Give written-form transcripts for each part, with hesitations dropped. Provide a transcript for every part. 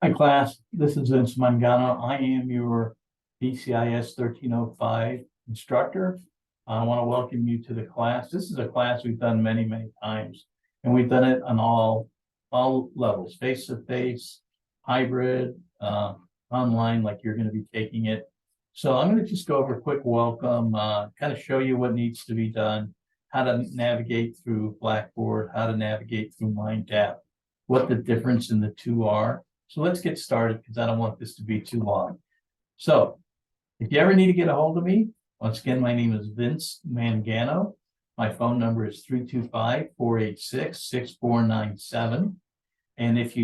Hi, class. This is Vince Mangano. I am your BCIS 1305 instructor. I want to welcome you to the class. This is a class we've done many, many times, and we've done it on all levels, face-to-face, hybrid, online, like you're going to be taking it. So I'm going to just go over a quick welcome, kind of show you what needs to be done, how to navigate through Blackboard, how to navigate through MindTap, what the difference in the two are. So let's get started because I don't want this to be too long. So if you ever need to get a hold of me, once again, my name is Vince Mangano. My phone number is 325-486-6497. And if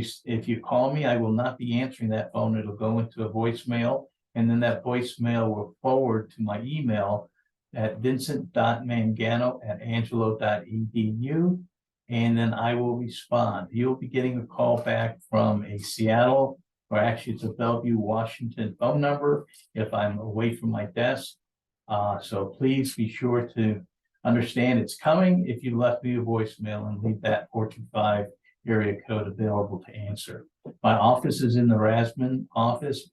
you call me, I will not be answering that phone. It'll go into a voicemail, and then that voicemail will forward to my email at vincent.mangano@angelo.edu. And then I will respond. You'll be getting a call back from a Seattle, or actually it's a Bellevue, Washington phone number if I'm away from my desk. So please be sure to understand it's coming if you left me a voicemail and leave that 425 area code available to answer. My office is in the Rasman office,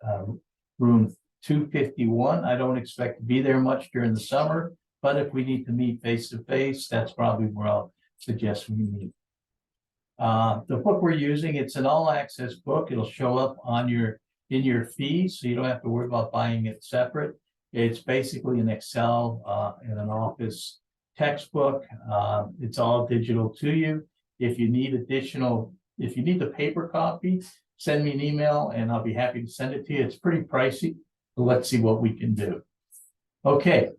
room 251. I don't expect to be there much during the summer, but if we need to meet face to face, that's probably where I'll suggest we meet. The book we're using, it's an all-access book. It'll show up on in your fee, so you don't have to worry about buying it separate. It's basically an Excel and an Office textbook. It's all digital to you. If you need the paper copy, send me an email and I'll be happy to send it to you. It's pretty pricey, but let's see what we can do. Okay.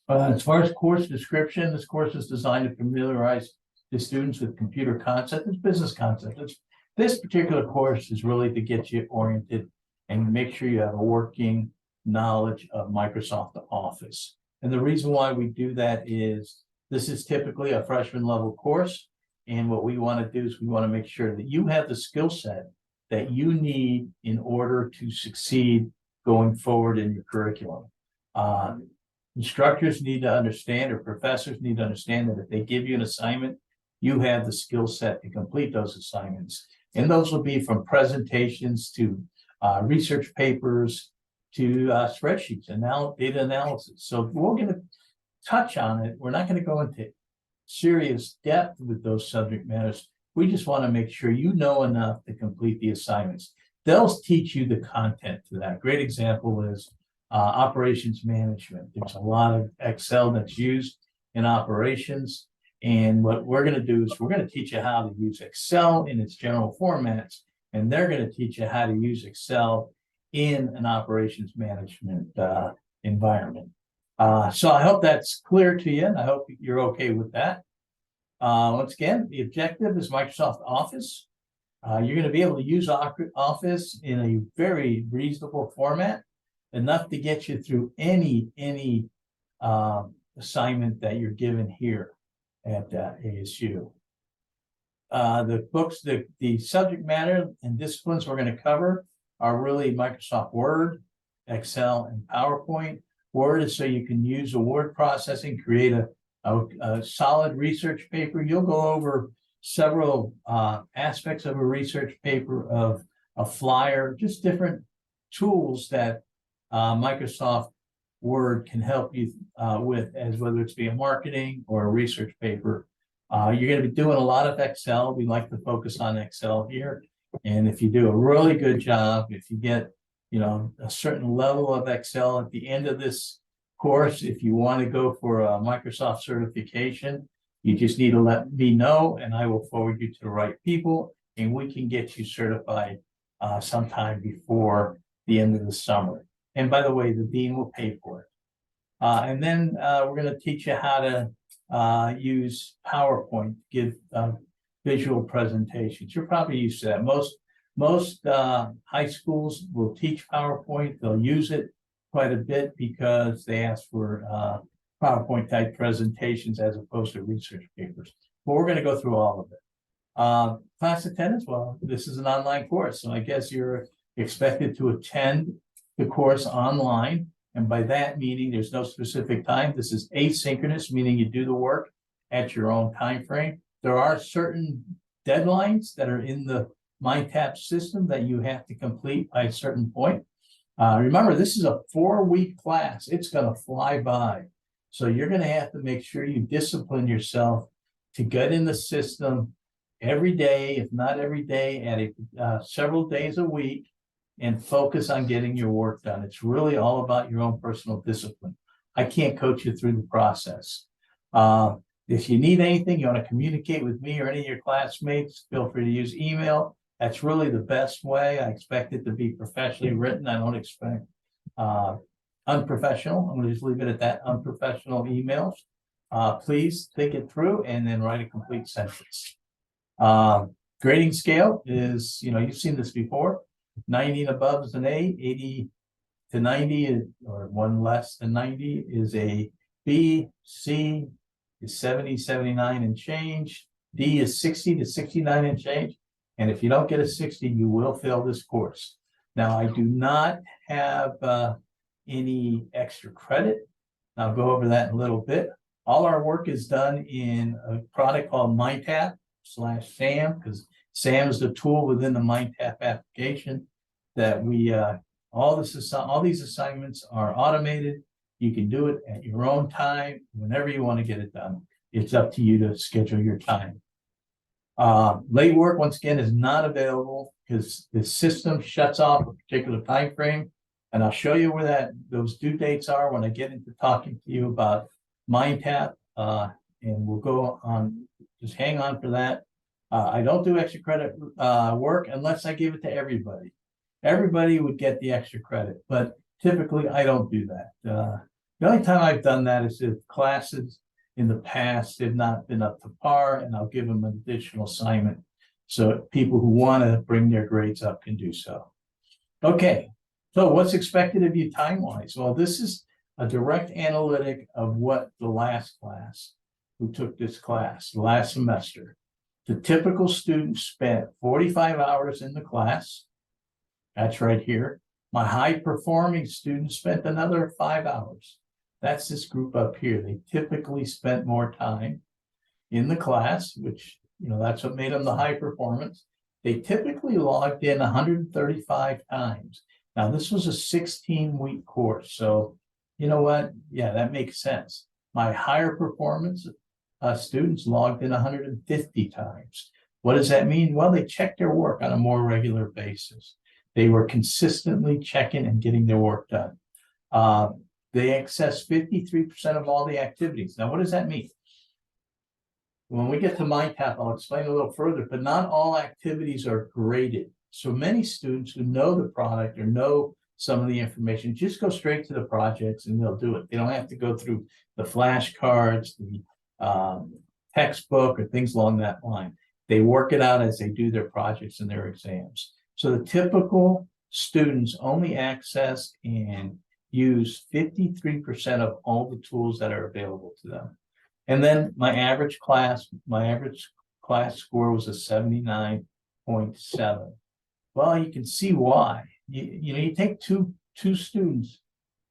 As far as course description, this course is designed to familiarize the students with computer concepts and business concepts. This particular course is really to get you oriented and make sure you have a working knowledge of Microsoft Office. And the reason why we do that is this is typically a freshman level course. And what we want to do is we want to make sure that you have the skill set that you need in order to succeed going forward in your curriculum. Instructors need to understand, or professors need to understand, that if they give you an assignment, you have the skill set to complete those assignments. And those will be from presentations to research papers to spreadsheets and now data analysis. So we're going to touch on it. We're not going to go into serious depth with those subject matters. We just want to make sure you know enough to complete the assignments. They'll teach you the content to that. Great example is operations management. There's a lot of Excel that's used in operations. And what we're going to do is we're going to teach you how to use Excel in its general formats. And they're going to teach you how to use Excel in an operations management environment. So I hope that's clear to you, and I hope you're okay with that. Once again, the objective is Microsoft Office. You're going to be able to use Office in a very reasonable format, enough to get you through any assignment that you're given here at ASU. The books, the subject matter and disciplines we're going to cover are really Microsoft Word, Excel, and PowerPoint. Word is so you can use a word processing, create a solid research paper. You'll go over several aspects of a research paper, of a flyer, just different tools that Microsoft Word can help you with, as whether it's be a marketing or a research paper. You're going to be doing a lot of Excel. We like to focus on Excel here. And if you do a really good job, if you get a certain level of Excel at the end of this course, if you want to go for a Microsoft certification, you just need to let me know and I will forward you to the right people and we can get you certified sometime before the end of the summer. And by the way, the dean will pay for it. And then we're going to teach you how to use PowerPoint, give visual presentations. You're probably used to that. Most high schools will teach PowerPoint. They'll use it quite a bit because they ask for PowerPoint type presentations as opposed to research papers. But we're going to go through all of it. Class attendance, well, this is an online course, so I guess you're expected to attend the course online. And by that meaning, there's no specific time. This is asynchronous, meaning you do the work at your own time frame. There are certain deadlines that are in the MindTap system that you have to complete by a certain point. Remember, this is a 4-week class. It's going to fly by. So you're going to have to make sure you discipline yourself to get in the system every day, if not every day, at several days a week, and focus on getting your work done. It's really all about your own personal discipline. I can't coach you through the process. If you need anything, you want to communicate with me or any of your classmates, feel free to use email. That's really the best way. I expect it to be professionally written. I don't expect unprofessional. I'm going to just leave it at that, unprofessional emails. Please think it through and then write a complete sentence. Grading scale is, you've seen this before. 90 and above is an A, 80 to 90 or one less than 90 is a B, C is 70, 79 and change, D is 60 to 69 and change. And if you don't get a 60, you will fail this course. Now, I do not have any extra credit. I'll go over that in a little bit. All our work is done in a product called MindTap/SAM, because SAM is the tool within the MindTap application that we, all these assignments are automated. You can do it at your own time, whenever you want to get it done. It's up to you to schedule your time. Late work, once again, is not available because the system shuts off a particular time frame. And I'll show you where those due dates are when I get into talking to you about MindTap. And we'll go on, just hang on for that. I don't do extra credit work unless I give it to everybody. Everybody would get the extra credit, but typically I don't do that. The only time I've done that is if classes in the past have not been up to par, and I'll give them an additional assignment so people who want to bring their grades up can do so. Okay, so what's expected of you time-wise? Well, this is a direct analytic of what the last class who took this class last semester. The typical student spent 45 hours in the class. That's right here. My high-performing students spent another 5 hours. That's this group up here. They typically spent more time in the class, which, that's what made them the high performance. They typically logged in 135 times. Now, this was a 16-week course. So, you know what? Yeah, that makes sense. My higher performance students logged in 150 times. What does that mean? Well, they checked their work on a more regular basis. They were consistently checking and getting their work done. They accessed 53% of all the activities. Now, what does that mean? When we get to MindTap, I'll explain a little further, but not all activities are graded. So many students who know the product or know some of the information just go straight to the projects and they'll do it. They don't have to go through the flashcards, the textbook, or things along that line. They work it out as they do their projects and their exams. So the typical students only access and use 53% of all the tools that are available to them. And then my average class score was a 79.7. Well, you can see why. You take two students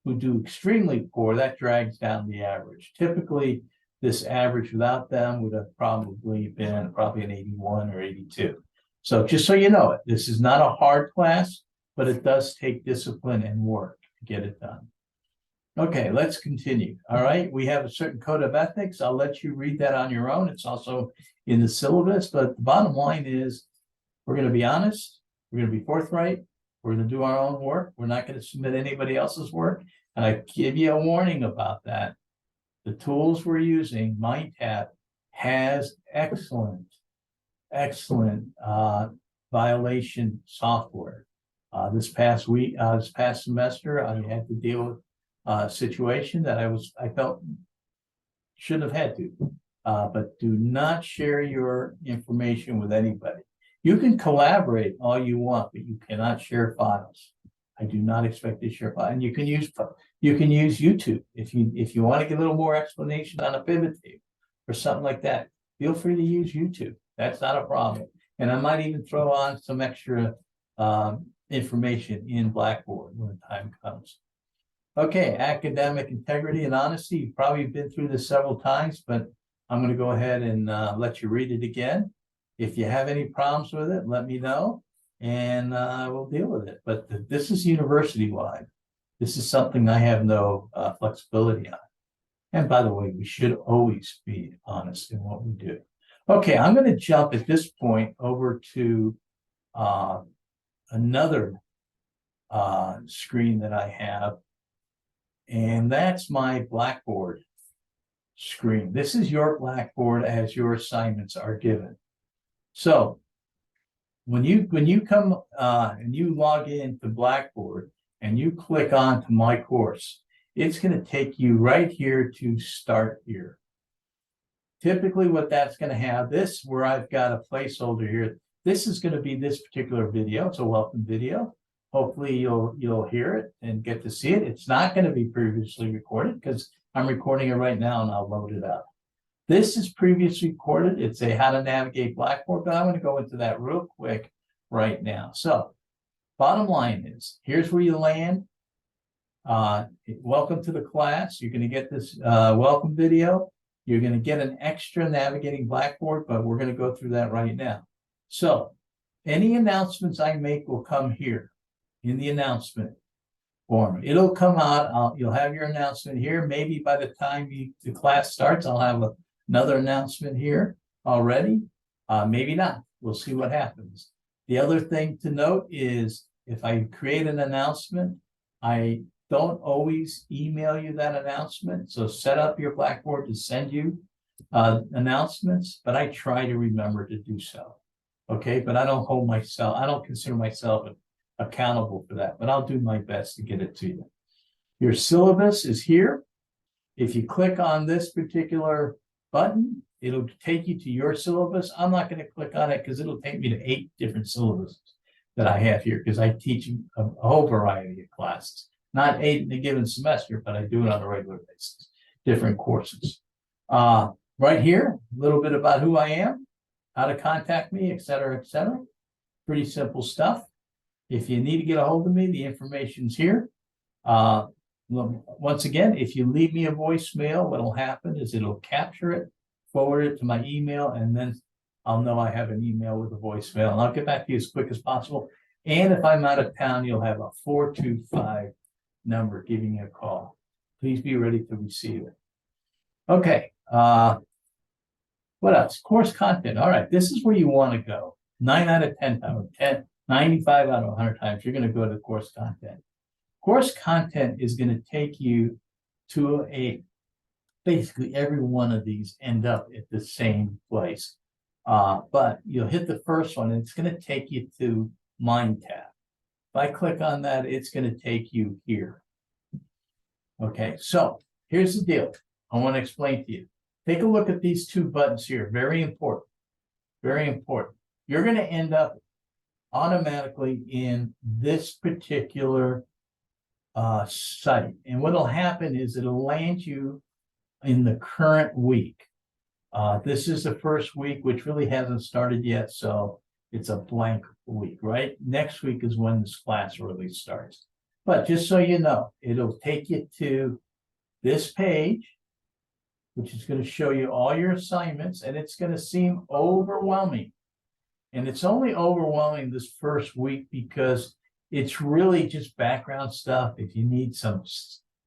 who do extremely poor, that drags down the average. Typically, this average without them would have probably been an 81 or 82. So just so you know it, this is not a hard class, but it does take discipline and work to get it done. Okay, let's continue. All right, we have a certain code of ethics. I'll let you read that on your own. It's also in the syllabus, but the bottom line is we're going to be honest, we're going to be forthright, we're going to do our own work. We're not going to submit anybody else's work. And I give you a warning about that. The tools we're using, MindTap, has excellent violation software. This past semester, I had to deal with a situation that I felt shouldn't have had to. But do not share your information with anybody. You can collaborate all you want, but you cannot share files. I do not expect to share files. And you can use YouTube if you want to get a little more explanation on a pivot table or something like that. Feel free to use YouTube. That's not a problem. And I might even throw on some extra information in Blackboard when the time comes. Okay, academic integrity and honesty. You've probably been through this several times, but I'm going to go ahead and let you read it again. If you have any problems with it, let me know and we'll deal with it. But this is university-wide. This is something I have no flexibility on. And by the way, we should always be honest in what we do. Okay, I'm going to jump at this point over to another screen that I have. And that's my Blackboard screen. This is your Blackboard as your assignments are given. So when you come and you log into Blackboard and you click on to my course, it's going to take you right here to start here. Typically what that's going to have, this where I've got a placeholder here, this is going to be this particular video. It's a welcome video. Hopefully you'll hear it and get to see it. It's not going to be previously recorded because I'm recording it right now and I'll load it up. This is previously recorded. It's a how to navigate Blackboard, but I'm going to go into that real quick right now. So bottom line is, here's where you land. Welcome to the class. You're going to get this welcome video. You're going to get an extra navigating Blackboard, but we're going to go through that right now. So any announcements I make will come here in the announcement form. It'll come out. You'll have your announcement here. Maybe by the time the class starts, I'll have another announcement here already. Maybe not. We'll see what happens. The other thing to note is if I create an announcement, I don't always email you that announcement. So set up your Blackboard to send you announcements, but I try to remember to do so. Okay, but I don't consider myself accountable for that, but I'll do my best to get it to you. Your syllabus is here. If you click on this particular button, it'll take you to your syllabus. I'm not going to click on it because it'll take me to 8 different syllabuses that I have here because I teach a whole variety of classes. Not 8 in a given semester, but I do it on a regular basis, different courses. Right here, a little bit about who I am, how to contact me, et cetera, et cetera. Pretty simple stuff. If you need to get a hold of me, the information's here. Once again, if you leave me a voicemail, what'll happen is it'll capture it, forward it to my email, and then I'll know I have an email with a voicemail, and I'll get back to you as quick as possible. And if I'm out of town, you'll have a 425 number giving you a call. Please be ready to receive it. Okay. What else? Course content. All right. This is where you want to go. 9 out of 10 times, 95 out of 100 times, you're going to go to course content. Course content is going to take you to basically every one of these end up at the same place. But you'll hit the first one and it's going to take you to Mind tab. If I click on that, it's going to take you here. Okay, so here's the deal. I want to explain to you. Take a look at these 2 buttons here. Very important. Very important. You're going to end up automatically in this particular site. And what will happen is it'll land you in the current week. This is the first week, which really hasn't started yet. So it's a blank week, right? Next week is when this class really starts. But just so you know, it'll take you to this page, which is going to show you all your assignments, and it's going to seem overwhelming. And it's only overwhelming this first week because it's really just background stuff. If you need some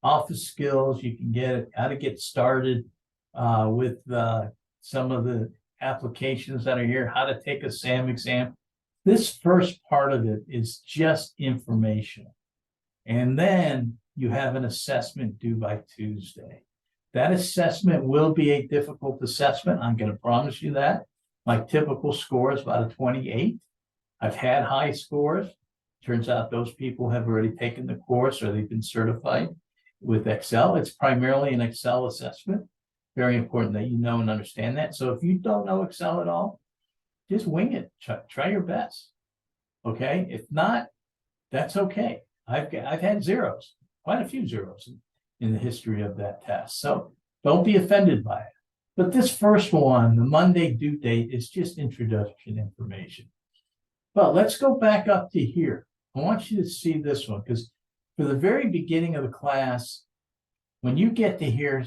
office skills, you can get it, how to get started with some of the applications that are here, how to take a SAM exam. This first part of it is just information. And then you have an assessment due by Tuesday. That assessment will be a difficult assessment. I'm going to promise you that. My typical score is about a 28. I've had high scores. Turns out those people have already taken the course or they've been certified with Excel. It's primarily an Excel assessment. Very important that you know and understand that. So if you don't know Excel at all, just wing it. Try your best. Okay. If not, that's okay. I've had zeros, quite a few zeros in the history of that test. So don't be offended by it. But this first one, the Monday due date, is just introduction information. But let's go back up to here. I want you to see this one because for the very beginning of the class, when you get to here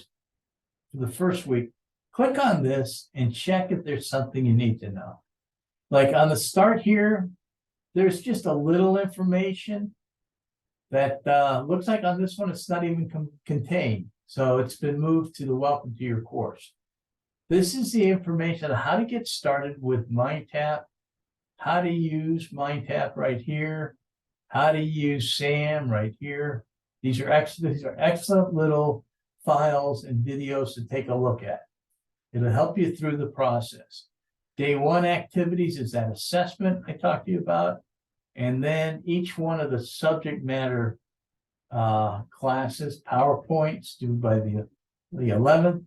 for the first week, click on this and check if there's something you need to know. Like on the start here, there's just a little information that looks like on this one, it's not even contained. So it's been moved to the welcome to your course. This is the information on how to get started with MindTap, how to use MindTap right here, how to use SAM right here. These are excellent little files and videos to take a look at. It'll help you through the process. Day one activities is that assessment I talked to you about. And then each one of the subject matter classes, PowerPoint's due by the 11th,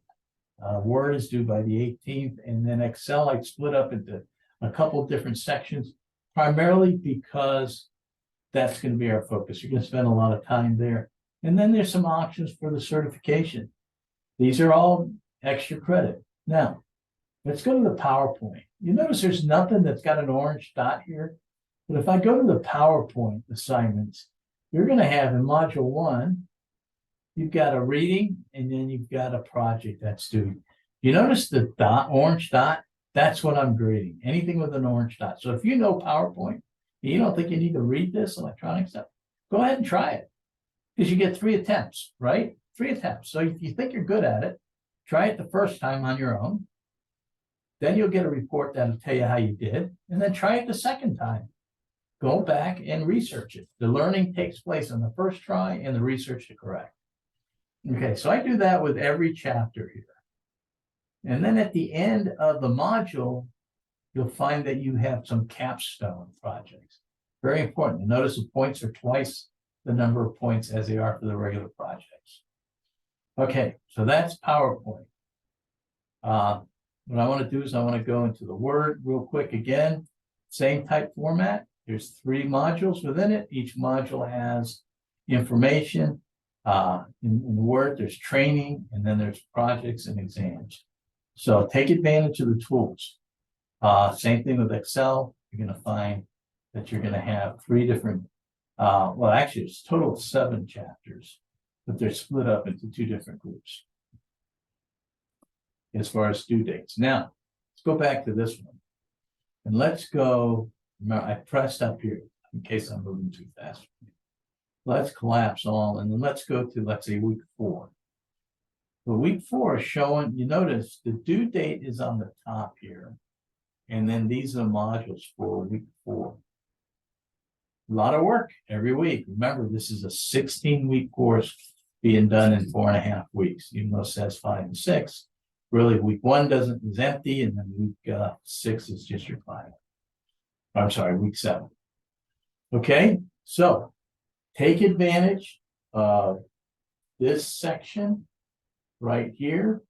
Word is due by the 18th, and then Excel I split up into a couple different sections, primarily because that's going to be our focus. You're going to spend a lot of time there. And then there's some options for the certification. These are all extra credit. Now, let's go to the PowerPoint. You notice there's nothing that's got an orange dot here. But if I go to the PowerPoint assignments, you're going to have in module 1, you've got a reading, and then you've got a project that's due. You notice the dot, orange dot? That's what I'm grading. Anything with an orange dot. So if you know PowerPoint, and you don't think you need to read this electronic stuff, go ahead and try it. Because you get 3 attempts, right? 3 attempts. So if you think you're good at it, try it the first time on your own. Then you'll get a report that'll tell you how you did. And then try it the second time. Go back and research it. The learning takes place on the first try and the research to correct. Okay, so I do that with every chapter here. And then at the end of the module, you'll find that you have some capstone projects. Very important. Notice the points are twice the number of points as they are for the regular projects. Okay, so that's PowerPoint. What I want to do is I want to go into the Word real quick again. Same type format. There's 3 modules within it. Each module has information. In the Word, there's training, and then there's projects and exams. So take advantage of the tools. Same thing with Excel. You're going to find that you're going to have 3 different, well, actually, it's a total of 7 chapters, but they're split up into 2 different groups as far as due dates. Now, let's go back to this one. And let's go, I pressed up here in case I'm moving too fast. Let's collapse all, and then let's go to, let's say, week 4. So week 4 is showing, you notice the due date is on the top here. And then these are the modules for week 4. A lot of work every week. Remember, this is a 16-week course being done in 4.5 weeks, even though it says 5 and 6. Really, week 1 is empty, and then week 6 is just your final. I'm sorry, week 7. Okay, so take advantage of this section right here.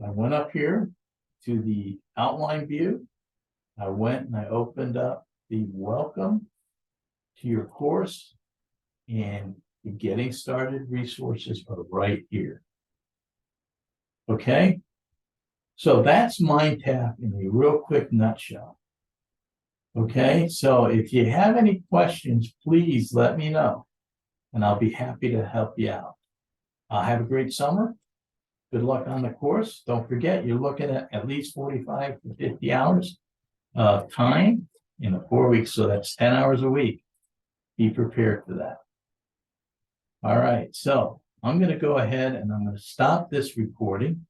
I went up here to the outline view. I went and I opened up the welcome to your course, and the getting started resources are right here. Okay, so that's MindTap in a real quick nutshell. Okay, so if you have any questions, please let me know, and I'll be happy to help you out. Have a great summer. Good luck on the course. Don't forget, you're looking at least 45 to 50 hours of time in the 4 weeks, so that's 10 hours a week. Be prepared for that. All right, so I'm going to go ahead and I'm going to stop this recording.